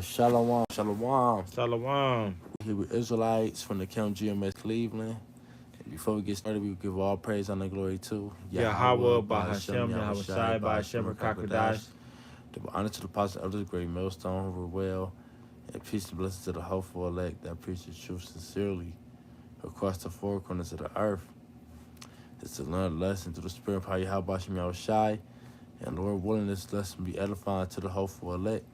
Shalom, shalom. Shalom. We're here with Israelites from the Camp GMS Cleveland. And before we get started, we give all praise, honor, glory to Yahweh, Yahweh Bahashem, Bahashem Yahweh Yahweh Shai, Shai Bahashem, Bahashem Kakadash. Kakadash. To honor to the apostle of the great millstone who were well, and peace and blessings to the hopeful elect that preach the truth sincerely across the four corners of the earth. It's to learn a lesson through the spirit of Yahweh, Bahashem, Yahweh Shai. And Lord willing, this lesson be edifying to the hopeful elect.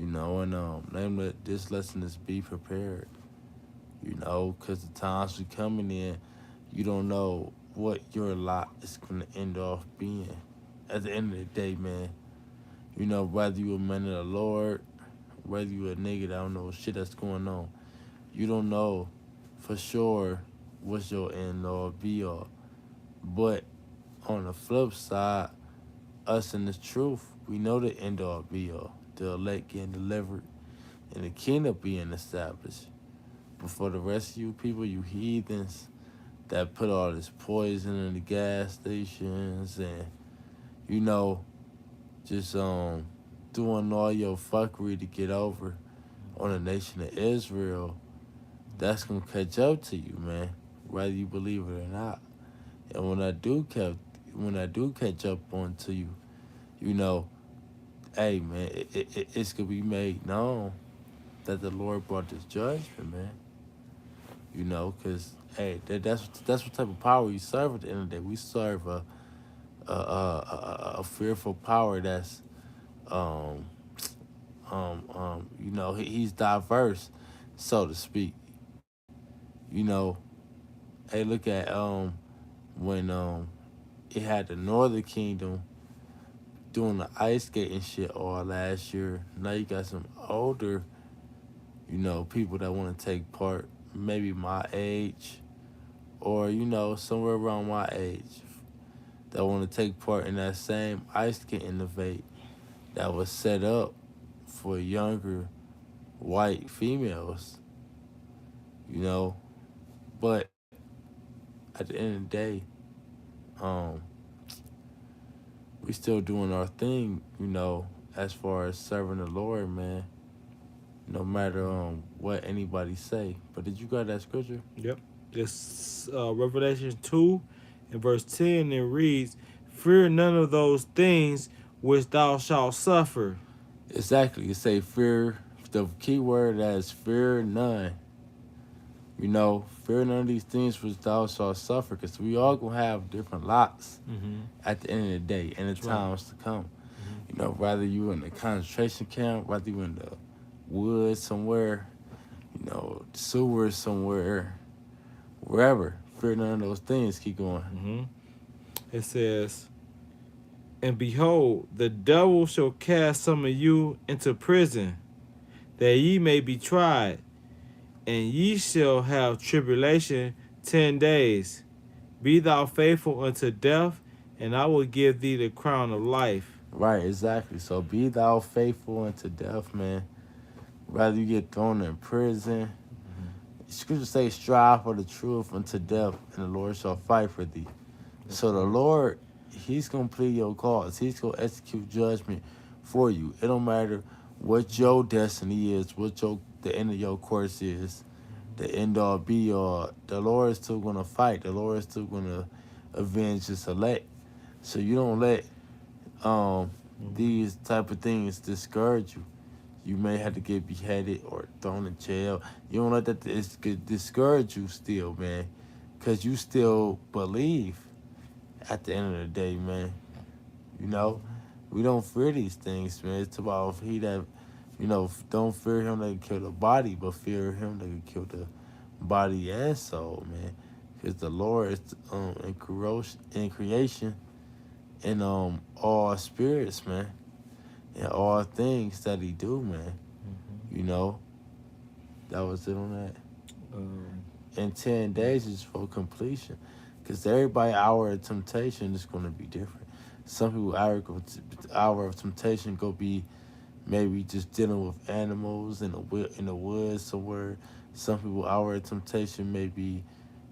Namely, this lesson is be prepared. Because the times we coming in, you don't know what your lot is going to end off being. At the end of the day, man, whether you a man of the Lord, whether you a nigga that don't know shit that's going on, you don't know for sure what's your end all be all. But on the flip side, us in the truth, we know the end all be all. The elect getting delivered and the kingdom being established. But for the rest of you people, you heathens that put all this poison in the gas stations and, you know, just doing all your fuckery to get over on the nation of Israel, that's gonna catch up to you, man. Whether you believe it or not. And when I do catch up onto you, you know, hey man, it's gonna be made known that the Lord brought this judgment, man. Because hey, that's what type of power we serve at the end of the day. We serve a fearful power that's um he's diverse, so to speak. You know, hey, look at when it had the Northern Kingdom doing the ice skating shit all last year. Now you got some older, people that want to take part, maybe my age or somewhere around my age that want to take part in that same ice skating debate that was set up for younger white females, you know. But at the end of the day, um, we still doing our thing, as far as serving the Lord, man. No matter what anybody say. But did you got that scripture? Yep. This Revelation 2 and verse 10, it reads, "Fear none of those things which thou shalt suffer." Exactly. It say fear. The key word is fear none. Fear none of these things which thou shalt suffer, because we all gonna have different lots Mm-hmm. at the end of the day and the That's right. times to come. Mm-hmm. Whether you in the concentration camp, whether you in the woods somewhere, sewers somewhere, wherever. Fear none of those things. Keep going. Mm-hmm. It says, "And behold, the devil shall cast some of you into prison, that ye may be tried, and ye shall have tribulation 10 days. Be thou faithful unto death, and I will give thee the crown of life." Right, exactly. So be thou faithful unto death, man. Rather you get thrown in prison. Scripture say, strive for the truth unto death, and the Lord shall fight for thee. So the Lord, he's going to plead your cause. He's going to execute judgment for you. It don't matter what your destiny is, what the end of your course is, the end all be all. The Lord is still going to fight. The Lord is still going to avenge his elect. So you don't let these type of things discourage you. You may have to get beheaded or thrown in jail. You don't let that discourage you still, man, because you still believe at the end of the day, man. You know, we don't fear these things, man. It's about he that, don't fear him that can kill the body, but fear him that can kill the body and soul, man. Because the Lord is in creation and all spirits, man, and all things that he do, man. You know, that was it on that. Um, And 10 days is for completion. Because everybody hour of temptation is going to be different. Some people hour of temptation go be maybe just dealing with animals in the woods somewhere. Some people hour of temptation may be,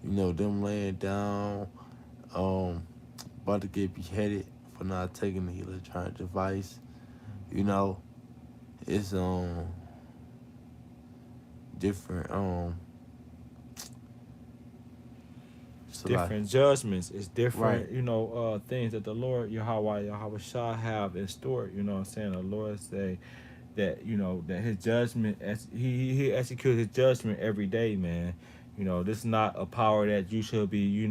them laying down, um, about to get beheaded for not taking the electronic device, you know. it's different so like different judgments. It's right. different, things that the Lord Yahweh Shah have in store. You know what I'm saying? The Lord say that, that his judgment, as he executes his judgment every day, man. This is not a power that you should be,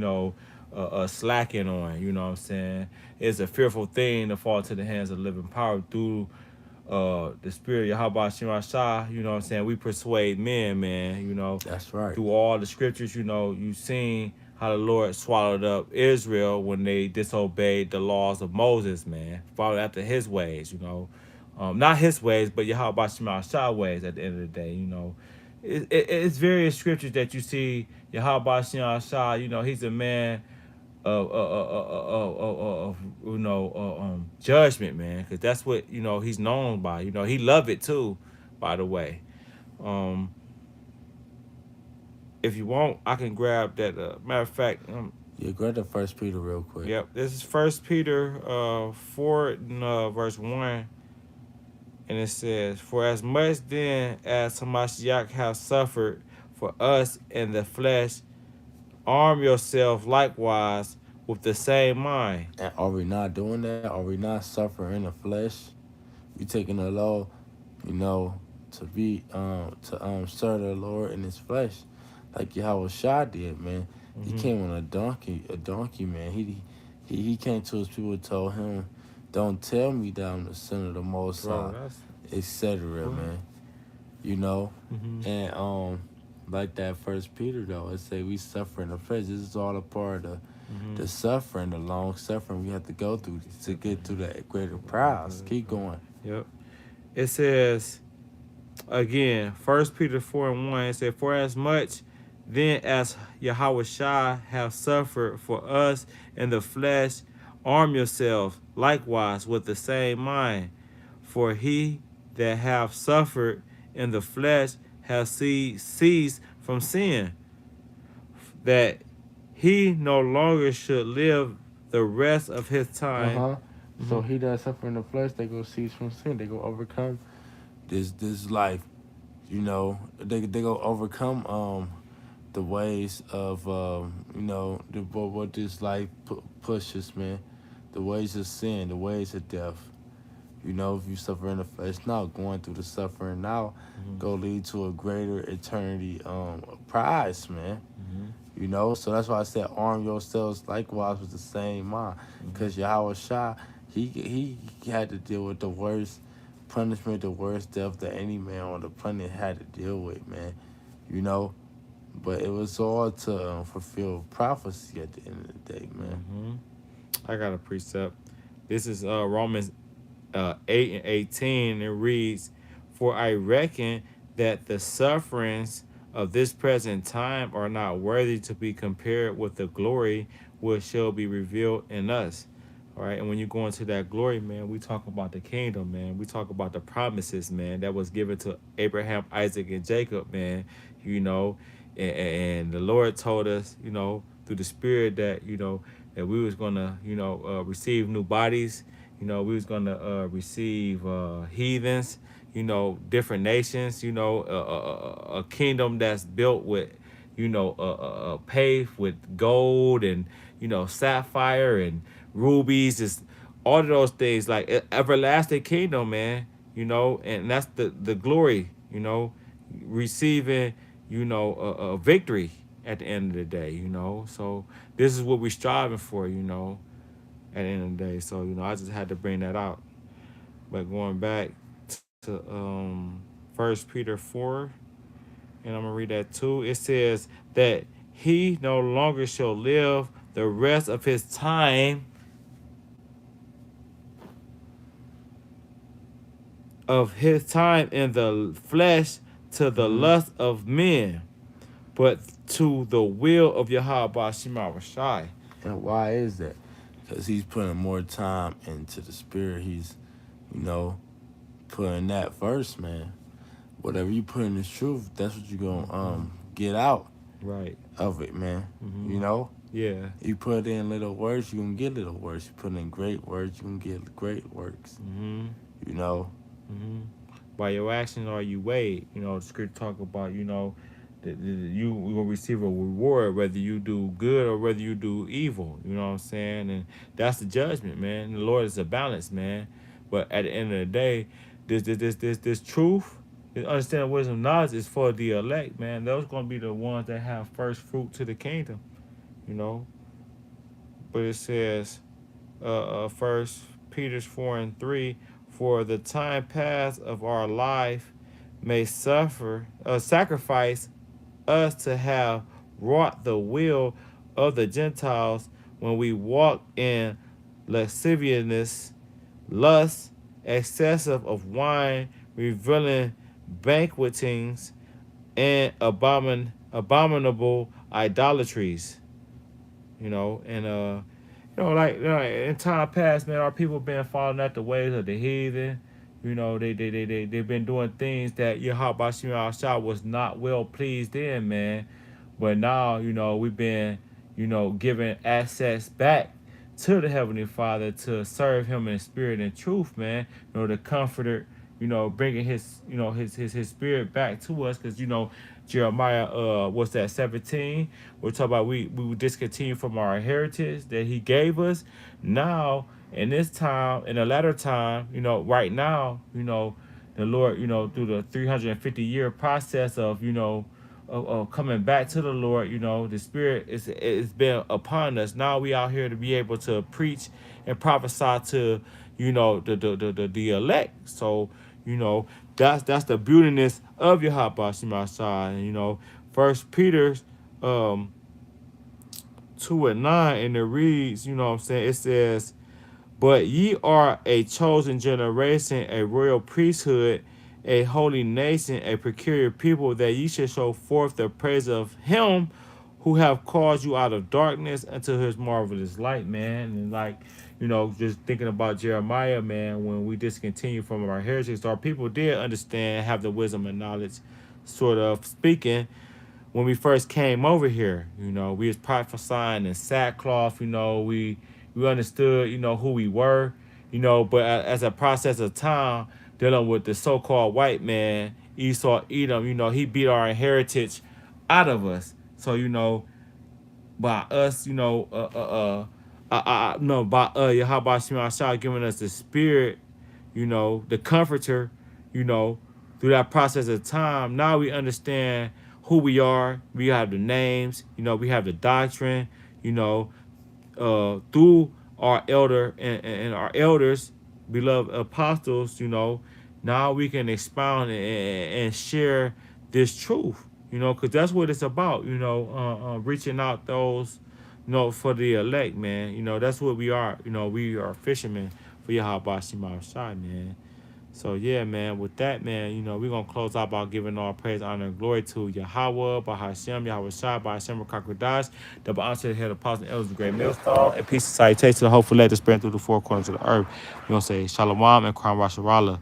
slacking on. You know what I'm saying? It's a fearful thing to fall to the hands of living power through the spirit of Yahweh Shema Shah. You know what I'm saying? We persuade men, man. That's right. Through all the scriptures, you've seen how the Lord swallowed up Israel when they disobeyed the laws of Moses, man. Followed after his ways, not his ways, but Yahweh Shema Shah ways at the end of the day, It's various scriptures that you see Yahweh Shema Shah, he's a man of judgment, man, because that's what, he's known by. He loved it too, by the way. Um, if you want, I can grab that. Matter of fact, Yeah, grab the First Peter real quick. yep, this is First Peter 4 verse 1, and it says, "For as much then as Hamashiach have suffered for us in the flesh, arm yourself likewise with the same mind." And are we not doing that? Are we not suffering in the flesh? We taking the law, to be serve the Lord in his flesh. Like Yahweh Shah did, man. He Mm-hmm. came on a donkey, man. He came to his people and told him, "Don't tell me that I'm the son of the Most Bro, High," that's etc. cool. Man, you know, Mm-hmm. and like that First Peter though, it say we suffer in the flesh. This is all a part of Mm-hmm. the suffering, the long suffering we have to go through to get to that greater prize. Keep going. Yep. It says again, First Peter 4:1. It said, "For as much then as Yahweh Shah have suffered for us in the flesh, arm yourselves likewise with the same mind. For he that have suffered in the flesh have ceased from sin, that he no longer should live the rest of his time." Uh-huh. So Mhm. he that suffer in the flesh, they go cease from sin. They go overcome this life. They go overcome the ways of what this life pushes, man. The ways of sin, the ways of death. If you suffer in the flesh now, going through the suffering now, Mhm. go lead to a greater eternity prize, man. Mhm. So that's why I said arm yourselves likewise with the same mind. Mhm. Because Yahweh Shah, he had to deal with the worst punishment, the worst death that any man on the planet had to deal with, man. You know? But it was all to fulfill prophecy at the end of the day, man. Mhm. I got a precept. This is Romans 8:18. It reads, "For I reckon that the sufferings of this present time are not worthy to be compared with the glory which shall be revealed in us." All right, and when you go into that glory, man, we talk about the kingdom, man. We talk about the promises, man, that was given to Abraham, Isaac, and Jacob, man. You know, and the Lord told us, through the Spirit that that we was gonna, receive new bodies. We was gonna receive heathens, different nations, a kingdom that's built with, paved with gold and, sapphire and rubies, just all of those things, like everlasting kingdom, man. And that's the glory, receiving, a victory at the end of the day, So this is what we're striving for, at the end of the day. So, I just had to bring that out. But going back to First Peter 4, and I'm gonna read that too. It says that he no longer shall live the rest of his time in the flesh to the Hmm. lust of men, but to the will of Yahweh Shema Rashai. And why is that? Because he's putting more time into the spirit. He's, you know, putting that first, man. Whatever you put in the truth, that's what you're going to Mm-hmm. get out Right. of it, man. Mm-hmm. You know? Yeah. You put in little words, you can get little words. You put in great words, you can get great works. Mm-hmm. You know? Mm-hmm. By your actions are you weighed. You know, the scripture talk about, you know, that you will receive a reward whether you do good or whether you do evil. You know what I'm saying? And that's the judgment, man. And the Lord is a balance, man. But at the end of the day, this truth, this understanding, wisdom, knowledge is for the elect, man. Those gonna be the ones that have first fruit to the kingdom, you know. But it says, First Peter's 4:3, for the time past of our life may sacrifice us to have wrought the will of the Gentiles when we walk in lasciviousness, lust, excessive of wine, revealing banquetings, and abominable idolatries. You know, and in time past, man, our people been following after the ways of the heathen. You know, they've been doing things that Yahweh Shema Shah was not well pleased in, man. But now, you know, we've been, you know, given access back to the Heavenly Father to serve Him in spirit and truth, man. You know, the Comforter, you know, bringing His, you know, His Spirit back to us, because you know, Jeremiah, what's that, 17? We're talking about we would discontinue from our heritage that He gave us. Now, in this time, in the latter time, you know, right now, you know, the Lord, you know, through the 350-year process of, you know, of coming back to the Lord, you know, the Spirit is been upon us. Now we out here to be able to preach and prophesy to, you know, the elect. So, you know, that's the beautiness of Yahweh Shema Shah. And, you know, First Peter's 2:9, and it reads, you know what I'm saying, it says, but ye are a chosen generation, a royal priesthood, a holy nation, a peculiar people, that ye should show forth the praise of Him who have called you out of darkness into His marvelous light, man. And like, you know, just thinking about Jeremiah, man, when we discontinue from our heritage, our people did understand, have the wisdom and knowledge, sort of speaking, when we first came over here. You know, we was prophesying in sackcloth. You know, we understood, you know, who we were, you know, but as a process of time, dealing with the so-called white man, Esau, Edom, you know, he beat our heritage out of us. So, you know, by us, you know, no, by Yahweh Shema Shah giving us the Spirit, you know, the Comforter, you know, through that process of time, now we understand who we are. We have the names, you know, we have the doctrine, you know, through our elder and our elders, beloved apostles, you know, now we can expound and share this truth, you know, because that's what it's about, you know, reaching out those, you know, for the elect, man. You know, that's what we are. You know, we are fishermen for Yahweh Shema Shai, man. So yeah, man, with that, man, you know, we're gonna close out by giving all praise, honor, and glory to Yahweh, Bahashem, Yahweh Shai, Bahashem Kakradash, double honor to the head of apostles and elders of the great millstone, and peace and salutation to the hopeful let to spread through the four corners of the earth. We're gonna say Shalom and Kram Rasharala.